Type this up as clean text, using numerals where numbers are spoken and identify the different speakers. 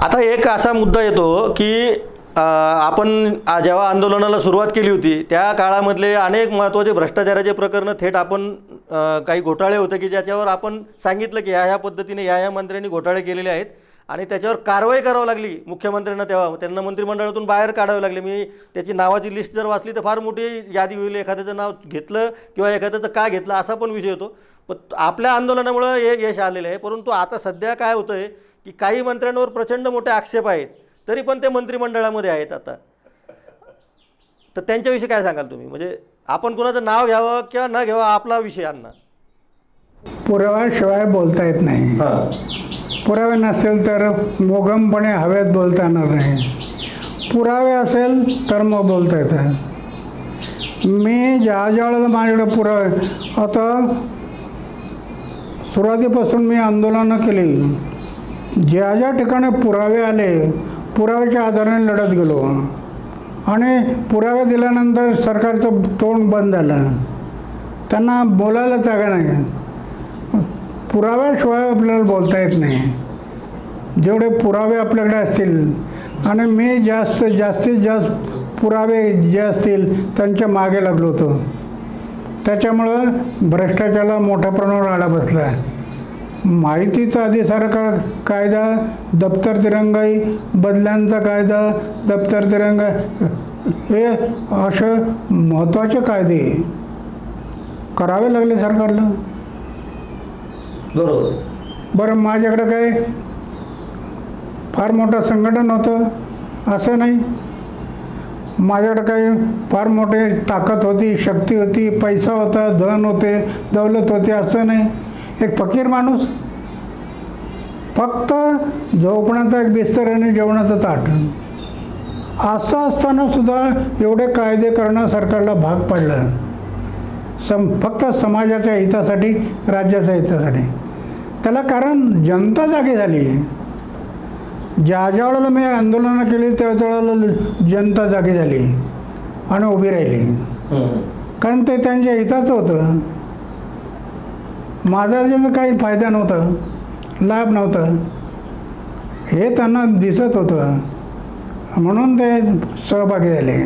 Speaker 1: आता एक असा मुद्दा येतो की आपण जेव्हा आंदोलनाला सुरुवात केली होती त्या काळामधले अनेक महत्त्वाचे भ्रष्टाचाराचे प्रकरण थेट आपण काही घोटाळे होते की ज्याच्यावर आपण सांगितलं की ह्या पद्धतीने ह्या मंत्र्यांनी घोटाळे केलेले आहेत आणि त्याच्यावर कारवाई करावी लागली मुख्यमंत्र्यांना, तेव्हा त्यांना मंत्रिमंडळातून बाहेर काढावे लागले। मी त्याची नावाची लिस्ट जर वाचली तर फार मोठी यादी होईल, एखाद्याचं नाव घेतलं किंवा एखाद्याचं का घेतलं असा पण विषय होतो। पण आपल्या आंदोलनामुळे हे यश आलेलं आहे। परंतु आता सध्या काय होतं आहे की काही मंत्र्यांवर प्रचंड मोठे आक्षेप आहेत, तरी पण ते मंत्रिमंडळामध्ये आहेत आता। तर त्यांच्याविषयी काय सांगाल तुम्ही? म्हणजे आपण कोणाचं नाव घ्यावं किंवा न घ्यावं आपला विषय अण्णा।
Speaker 2: पुराव्याशिवाय बोलता येत नाही। पुरावे नसेल तर मोगमपणे हवेत बोलता येणार नाही, पुरावे असेल तर मग बोलता येतं। मी ज्या वेळेला माझ्याकडे पुरावे, आता सुरुवातीपासून मी आंदोलनं केली, ज्या ज्या ठिकाणी पुरावे आले पुराव्याच्या आधाराने लढत गेलो आणि पुरावे दिल्यानंतर सरकारचं तोंड बंद झालं, त्यांना बोलायला जागा नाही। पुराव्याशिवाय आपल्याला बोलता येत नाही। जेवढे पुरावे आपल्याकडे असतील आणि मी जास्तीत जास्त पुरावे जे असतील त्यांच्या मागे लागलो होतो, त्याच्यामुळं भ्रष्टाचाराला मोठ्या प्रमाणावर आळा बसला आहे। माहितीचा अधिकार कायदा, दप्तर दिरंगाई, बदल्यांचा कायदा, दप्तर दिरंगाई, हे असे महत्त्वाचे कायदे करावे लागले सरकारला।
Speaker 1: बरोबर।
Speaker 2: बरं, माझ्याकडे काय फार मोठं संघटन होतं असं नाही, माझ्याकडे काही फार मोठी ताकद होती, शक्ती होती, पैसा होता, धन होते, दौलत होती असं नाही। एक फकीर माणूस, फक्त झोपण्याचा एक बिस्तर आणि जेवणाचं ताट, असं असताना सुद्धा एवढे कायदे करणं सरकारला भाग पडलं, फक्त समाजाच्या हितासाठी, राज्याच्या हितासाठी। त्याला कारण जनता जागी झाली। ज्या वेळेला मी आंदोलनं केली त्या वेळेला जनता जागी झाली आणि उभी राहिली, कारण ते त्यांच्या हिताचं होतं। माझा ज्याचा काही फायदा नव्हता, लाभ नव्हता, हे त्यांना दिसत होतं, म्हणून ते सहभागी झाले।